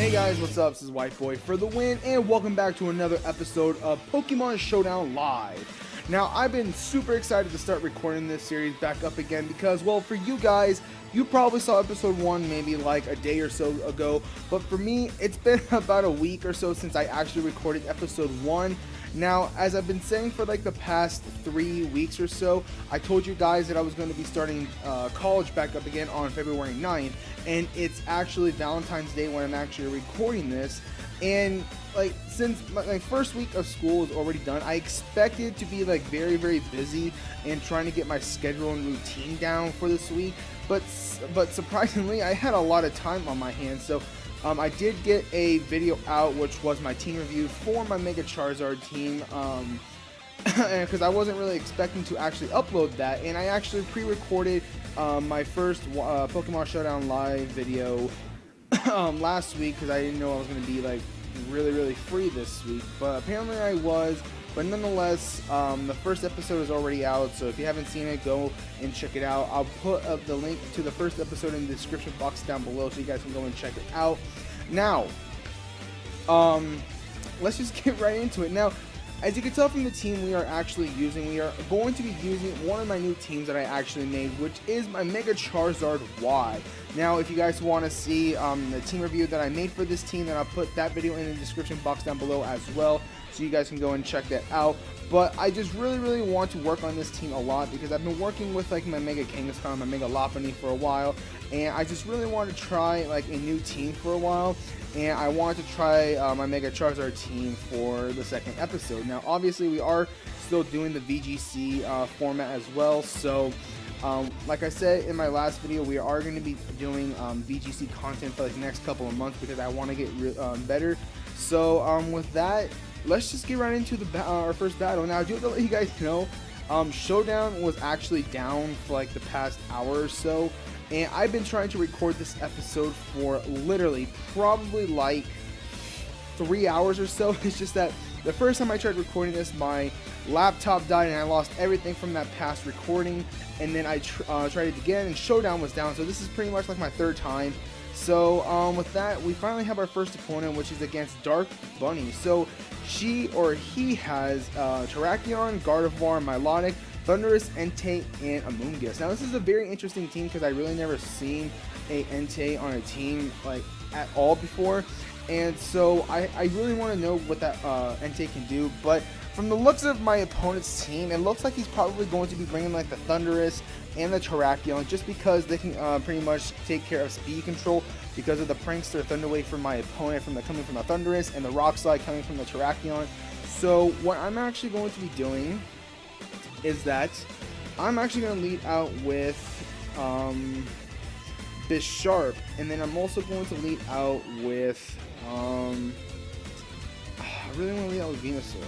Hey guys, what's up? This is White Boy for the win, and welcome back to another episode of Pokemon Showdown Live. Now, I've been super excited to start recording this series back up again because, well, for you guys, you probably saw episode 1 maybe like a day or so ago, but for me, it's been about a week or so since I actually recorded episode 1. Now, as I've been saying for like the past 3 weeks or so, I told you guys that I was going to be starting college back up again on February 9th, and it's actually Valentine's Day when I'm actually recording this. And like, since my first week of school is already done, I expected to be like very busy and trying to get my schedule and routine down for this week, but surprisingly I had a lot of time on my hands. So I did get a video out, which was my team review for my Mega Charizard team, because I wasn't really expecting to actually upload that, and I actually pre-recorded my first Pokemon Showdown Live video last week because I didn't know I was going to be like really free this week, but apparently I was. But nonetheless, the first episode is already out, so if you haven't seen it, go and check it out. I'll put the link to the first episode in the description box down below so you guys can go and check it out. Now, let's just get right into it. Now, as you can tell from the team we are going to be using one of my new teams that I actually made, which is my Mega Charizard Y. Now, if you guys want to see the team review that I made for this team, then I'll put that video in the description box down below as well, so you guys can go and check that out. But I just really want to work on this team a lot because I've been working with like my Mega Kangaskhan, my Mega Lopunny for a while, and I just really want to try like a new team for a while. And I wanted to try my Mega Charizard team for the second episode. Now, obviously, we are still doing the VGC format as well. So, like I said in my last video, we are going to be doing VGC content for like the next couple of months because I want to get better. So, with that, let's just get right into our first battle. Now, I do have to let you guys know, Showdown was actually down for like the past hour or so. And I've been trying to record this episode for literally probably like 3 hours or so. It's just that the first time I tried recording this, my laptop died and I lost everything from that past recording. And then I tried it again and Showdown was down. So this is pretty much like my third time. So with that, we finally have our first opponent, which is against Dark Bunny. So she or he has Terrakion, Gardevoir, Milotic, Thundurus, Entei, and Amoonguss. Now this is a very interesting team because I really never seen a Entei on a team like at all before, and so I really want to know what that Entei can do. But from the looks of my opponent's team, it looks like he's probably going to be bringing like the Thundurus and the Terrakion just because they can pretty much take care of speed control because of the Prankster Thunder Wave from my opponent coming from the Thundurus and the Rock Slide coming from the Terrakion. So what I'm actually going to be doing is that I'm actually going to lead out with Bisharp, and then I'm also going to lead out with I really want to lead out with Venusaur.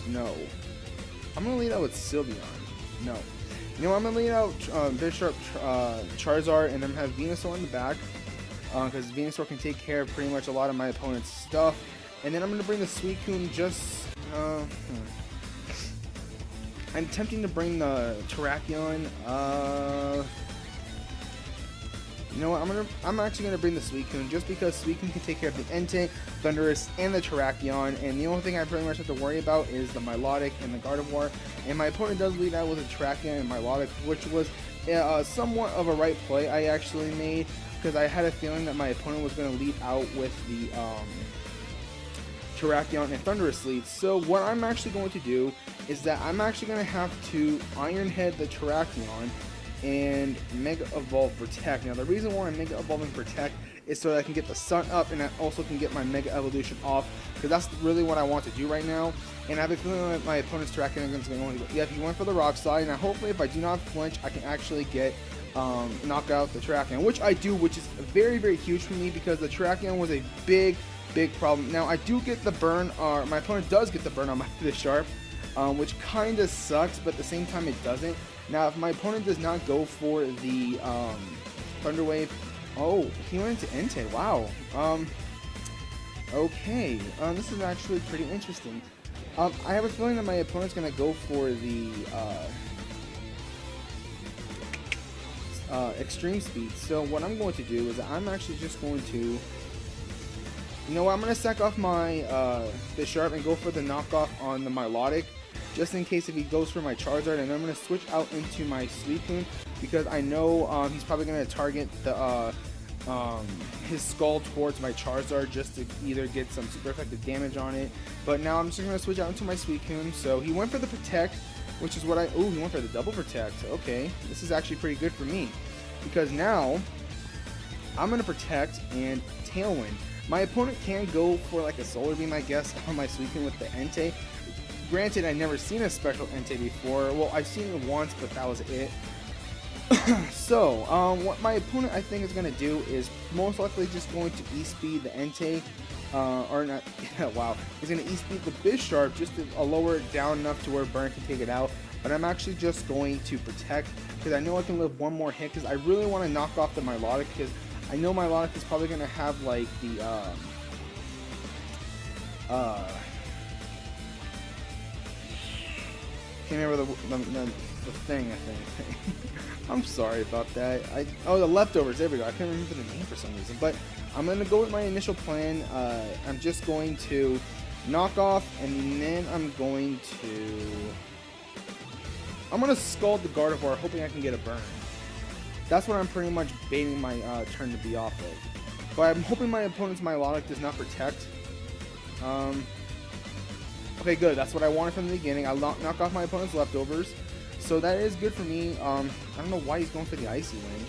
No. I'm going to lead out with Sylveon. No. You know, I'm going to lead out Bisharp, Charizard, and then have Venusaur in the back because Venusaur can take care of pretty much a lot of my opponent's stuff. And then I'm going to bring the Suicune just I'm attempting to bring the Terrakion. You know what? I'm actually gonna bring the Suicune just because Suicune can take care of the Entei, Thundurus, and the Terrakion. And the only thing I pretty much have to worry about is the Milotic and the Gardevoir. And my opponent does lead out with a Terrakion and Milotic, which was somewhat of a right play I actually made because I had a feeling that my opponent was gonna lead out with the Terrakion and Thundurus leads. So what I'm actually going to do is that I'm actually going to have to Iron Head the Terrakion and Mega Evolve Protect. Now the reason why I'm Mega Evolving Protect is so that I can get the Sun up and I also can get my Mega Evolution off because that's really what I want to do right now. And I have a feeling that my opponent's Terrakion is going to go. Yeah, he went for the Rock Slide. Now hopefully if I do not flinch, I can actually get knock out the Terrakion, which I do, which is very huge for me because the Terrakion was a big problem. Now I do get the burn, or my opponent does get the burn on my Bisharp, which kind of sucks, but at the same time it doesn't. Now if my opponent does not go for the Thunder Wave, oh, he went into Entei. Wow. Okay. This is actually pretty interesting. I have a feeling that my opponent's gonna go for the extreme speed. So what I'm going to do is I'm actually just going to, you know what, I'm going to sack off my Bisharp and go for the knockoff on the Milotic, just in case if he goes for my Charizard, and I'm going to switch out into my Suicune, because I know he's probably going to target the his skull towards my Charizard just to either get some super effective damage on it. But now I'm just going to switch out into my Suicune. So he went for the Protect, which is what he went for the double Protect. Okay, this is actually pretty good for me, because now I'm going to Protect and Tailwind. My opponent can go for like a Solar Beam, I guess, on my Suicune with the Entei. Granted, I've never seen a special Entei before. Well, I've seen it once, but that was it. So, what my opponent I think is going to do is most likely just going to E-Speed the Entei, or not, wow, he's going to E-Speed the Bisharp just to lower it down enough to where Burn can take it out, but I'm actually just going to Protect, because I know I can live one more hit, because I really want to knock off the Milotic, because I know Milotic is probably going to have, like, the, can't remember the thing, I think. I'm sorry about that. Oh, the leftovers. There we go. I can't remember the name for some reason. But I'm going to go with my initial plan. I'm just going to knock off, and then I'm going to Scald the Gardevoir, hoping I can get a burn. That's what I'm pretty much baiting my turn to be off of. But I'm hoping my opponent's Milotic does not Protect. Okay, good. That's what I wanted from the beginning. I'll knock off my opponent's leftovers. So that is good for me. I don't know why he's going for the Icy Wind.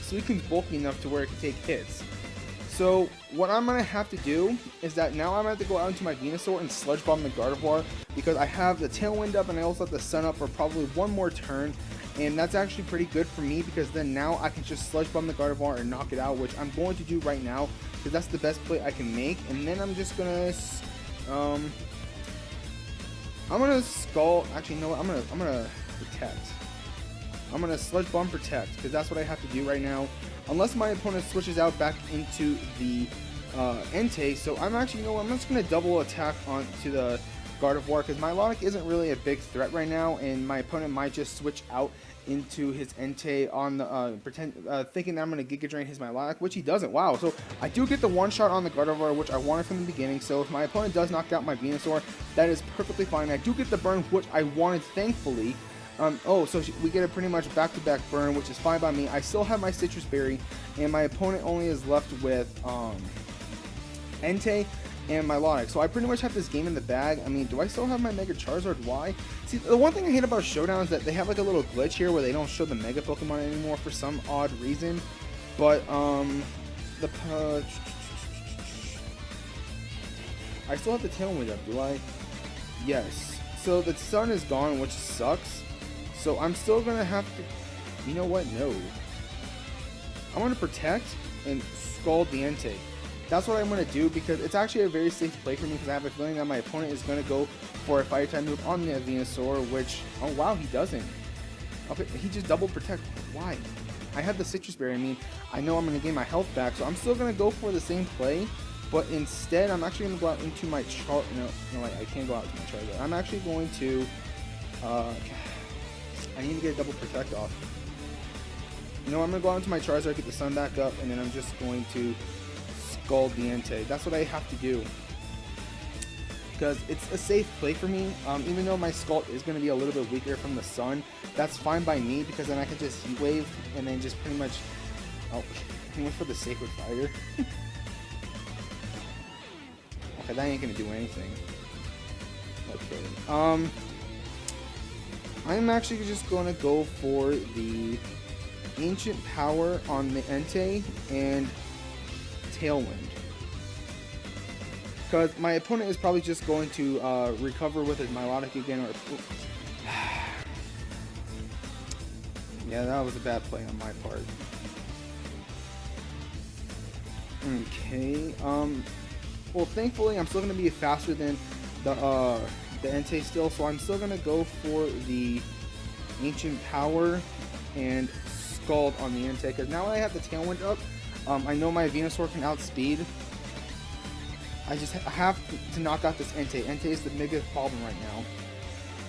Suicune's bulky enough to where it can take hits. So what I'm going to have to do is that now I'm going to have to go out into my Venusaur and Sludge Bomb the Gardevoir, because I have the Tailwind up and I also have the Sun up for probably one more turn. And that's actually pretty good for me, because then now I can just Sludge Bomb the Gardevoir and knock it out, which I'm going to do right now, because that's the best play I can make. And then I'm just going to... I'm gonna Skull. Actually, no. I'm gonna Protect. I'm gonna Sludge Bomb Protect, because that's what I have to do right now, unless my opponent switches out back into the Entei. So I'm actually, you know what, I'm just gonna double attack onto the Gardevoir, because Milotic isn't really a big threat right now, and my opponent might just switch out into his Entei on the thinking that I'm going to Giga Drain his Milotic, which he doesn't. Wow, so I do get the one shot on the Gardevoir, which I wanted from the beginning. So if my opponent does knock out my Venusaur, that is perfectly fine. I do get the burn, which I wanted, thankfully. So we get a pretty much back-to-back burn, which is fine by me. I still have my Citrus Berry, and my opponent only is left with Entei and Milotic. So I pretty much have this game in the bag. I mean, do I still have my Mega Charizard? Why? See, the one thing I hate about Showdown is that they have like a little glitch here where they don't show the Mega Pokemon anymore for some odd reason. But, I still have the Tailwind up, do I? Yes. So the Sun is gone, which sucks. So I'm still gonna have to... You know what? No. I'm gonna Protect and Scald the Entei. That's what I'm going to do, because it's actually a very safe play for me, because I have a feeling that my opponent is going to go for a Fire type move on the Venusaur, which, oh wow, he doesn't. Okay, he just double Protect. Why? I have the Citrus Berry. I mean, I know I'm going to gain my health back, so I'm still going to go for the same play, but instead, I'm actually going to go out into my No, I can't go out to my Charizard. I'm actually going to, I need to get a double Protect off. You know, I'm going to go out into my Charizard, get the Sun back up, and then I'm just going to Scald the Entei. That's what I have to do, because it's a safe play for me. Even though my Scald is going to be a little bit weaker from the Sun, that's fine by me, because then I can just Heat Wave and then just pretty much... Oh, he went for the Sacred Fire. Okay, that ain't going to do anything. Okay. I'm actually just going to go for the Ancient Power on the Entei and Tailwind, because my opponent is probably just going to recover with his Milotic again, or yeah, that was a bad play on my part. Okay, well, thankfully I'm still going to be faster than the Entei still, so I'm still going to go for the Ancient Power and Scald on the Entei, because now I have the Tailwind up. I know my Venusaur can outspeed. I have to knock out this Entei. Entei is the biggest problem right now,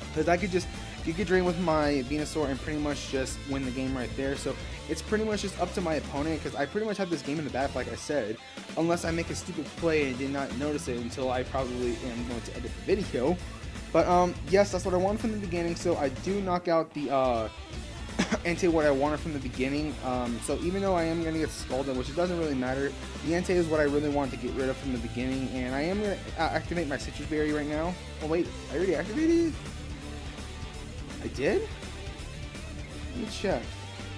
because I could just Giga Drain with my Venusaur and pretty much just win the game right there. So it's pretty much just up to my opponent, because I pretty much have this game in the bag, like I said, unless I make a stupid play and did not notice it until I probably am going to edit the video. But yes, that's what I wanted from the beginning. So I do knock out the Entei what I wanted from the beginning. So even though I am going to get scalded, which it doesn't really matter, the Entei is what I really wanted to get rid of from the beginning. And I am going to activate my Citrus Berry right now. Oh wait, I already activated it? I did? Let me check.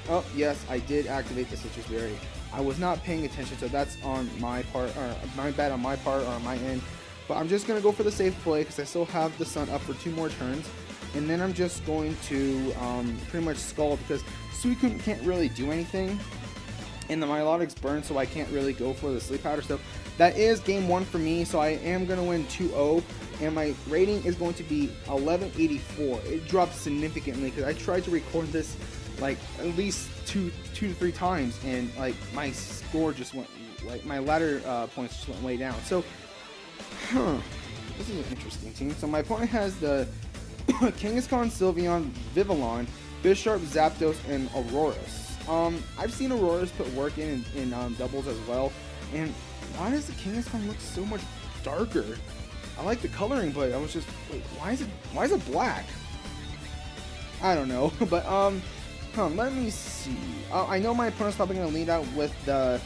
Oh yes, I did activate the Citrus Berry. I was not paying attention, so that's on my part, or my bad on my part, or on my end. But I'm just going to go for the safe play, because I still have the sun up for 2 more turns. And then I'm just going to pretty much Scald, because Suicune can't really do anything. And the Milotic's burned, so I can't really go for the Sleep Powder. So that is game 1 for me. So I am going to win 2-0. And my rating is going to be 1184. It dropped significantly, because I tried to record this like at least two to three times. And like my score just went, like my ladder points just went way down. So, this is an interesting team. So my opponent has the Kangaskhan, Sylveon, Vivillon, Bisharp, Zapdos, and Aurorus. I've seen Aurorus put work in doubles as well. And why does the Kangaskhan look so much darker? I like the coloring, but I was just, wait, why is it black? I don't know, but let me see. I know my opponent's probably gonna lead out with the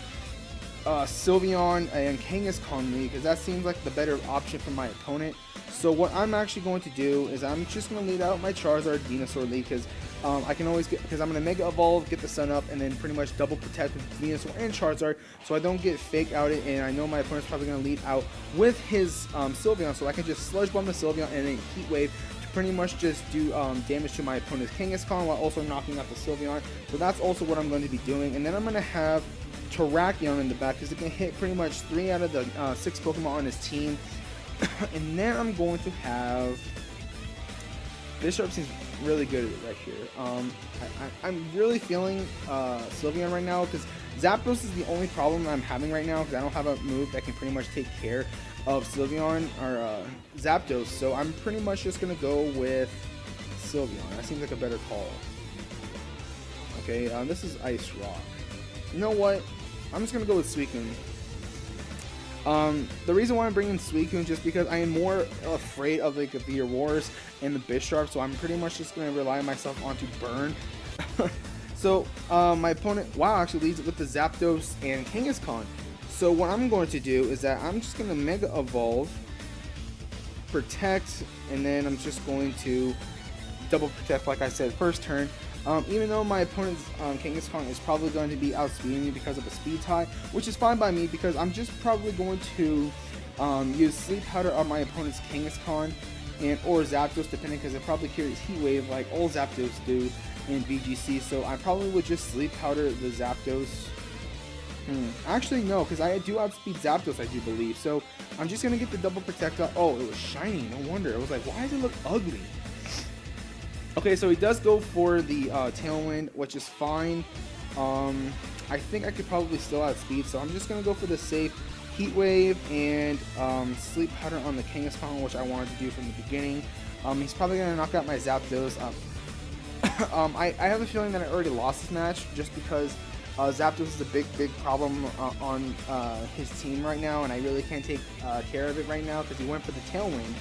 Sylveon and Kangaskhan lead, because that seems like the better option for my opponent. So what I'm actually going to do is I'm just going to lead out my Charizard Venusaur lead, because I can always get, because I'm going to Mega Evolve, get the Sun up, and then pretty much double protect with Venusaur and Charizard, so I don't get fake outed. And I know my opponent's probably going to lead out with his Sylveon, so I can just Sludge Bomb the Sylveon and then Heat Wave to pretty much just do damage to my opponent's Kangaskhan while also knocking out the Sylveon. So that's also what I'm going to be doing. And then I'm going to have Terrakion in the back, because it can hit pretty much 3 out of the 6 Pokemon on his team. And then I'm going to have Bisharp. Seems really good right here. I'm really feeling Sylveon right now, because Zapdos is the only problem I'm having right now, because I don't have a move that can pretty much take care of Sylveon or Zapdos. So I'm pretty much just gonna go with Sylveon. That seems like a better call. Okay, this is Ice Rock. You know what? I'm just gonna go with Suicune. The reason why I'm bringing Suicune is just because I am more afraid of like the Aurorus and the Bisharp, so I'm pretty much just going to rely myself onto Burn. So my opponent, wow, actually leads it with the Zapdos and Kangaskhan. So what I'm going to do is that I'm just going to Mega Evolve, Protect, and then I'm just going to double Protect like I said first turn. Even though my opponent's Kangaskhan is probably going to be outspeeding me because of a speed tie, which is fine by me, because I'm just probably going to use Sleep Powder on my opponent's Kangaskhan and or Zapdos, depending, because it probably carries Heat Wave like all Zapdos do in VGC. So I probably would just Sleep Powder the Zapdos. Actually no, because I do outspeed Zapdos, I do believe. So I'm just gonna get the double Protect up. Oh, it was shiny. No wonder. I was like, why does it look ugly? Okay, so he does go for the Tailwind, which is fine. I think I could probably still outspeed, so I'm just going to go for the safe Heat Wave and Sleep Powder on the Kangaskhan, which I wanted to do from the beginning. He's probably going to knock out my Zapdos. I have a feeling that I already lost this match, just because Zapdos is a big problem on his team right now, and I really can't take care of it right now, because he went for the Tailwind.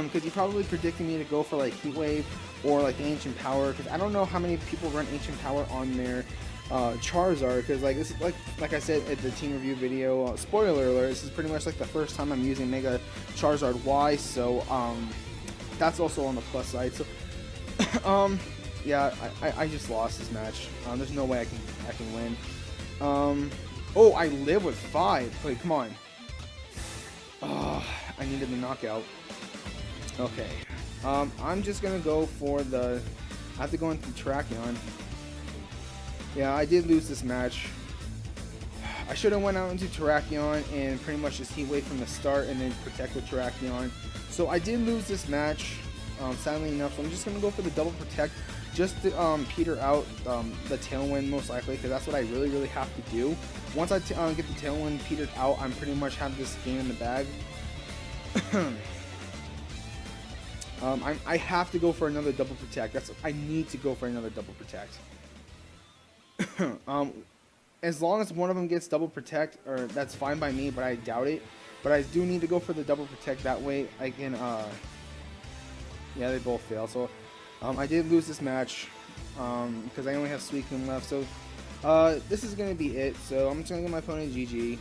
Because he probably predicted me to go for like Heat Wave or like Ancient Power, because I don't know how many people run Ancient Power on their Charizard, because like this is like I said at the team review video, spoiler alert, this is pretty much like the first time I'm using Mega Charizard Y, so that's also on the plus side. So yeah, I just lost this match. There's no way I can win. Oh, I live with 5. Wait, come on. Oh, I needed the knockout. Okay, I'm just gonna go for the, I have to go into Terrakion. Yeah, I did lose this match. I should have went out into Terrakion and pretty much just Heat Wave from the start and then Protect with Terrakion. So I did lose this match, sadly enough, so I'm just gonna go for the double Protect, just to peter out the Tailwind most likely, because that's what I really have to do. Once I get the Tailwind petered out, I'm pretty much have this game in the bag. I have to go for another double protect. I need to go for another double protect. um, as long as one of them gets double protect, or that's fine by me, but I doubt it. But I do need to go for the double protect. That way I can. Yeah, they both fail. So I did lose this match because I only have Suicune left. So this is gonna be it. So I'm just gonna give my opponent GG.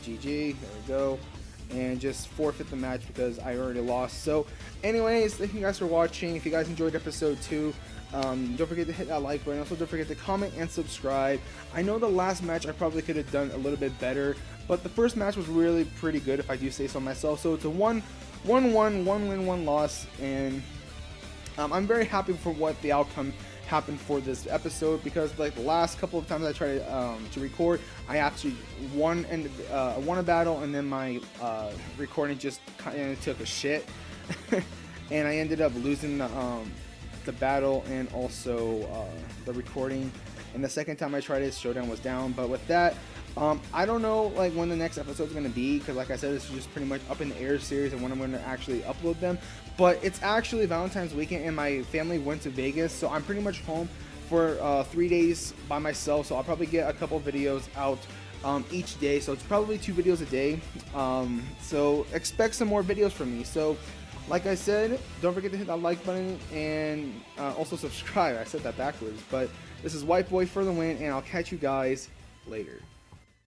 GG. There we go. And just forfeit the match because I already lost. So anyways, thank you guys for watching. If you guys enjoyed episode 2, don't forget to hit that like button. Also, don't forget to comment and subscribe. I know the last match I probably could have done a little bit better, but the first match was really pretty good, if I do say so myself. So it's a 1-1, 1 win, 1 loss, and I'm very happy for what the outcome happened for this episode, because like the last couple of times I tried to record, I actually won a battle, and then my recording just kind of took a shit, and I ended up losing the battle and also the recording. And the second time I tried it, Showdown was down. But with that, I don't know like when the next episode is going to be, because like I said, this is just pretty much up in the air series and when I'm going to actually upload them. But it's actually Valentine's weekend and my family went to Vegas, so I'm pretty much home for 3 days by myself. So I'll probably get a couple videos out each day, so it's probably 2 videos a day. So expect some more videos from me. So like I said, don't forget to hit that like button and also subscribe. I said that backwards, but this is White Boy for the win, and I'll catch you guys later.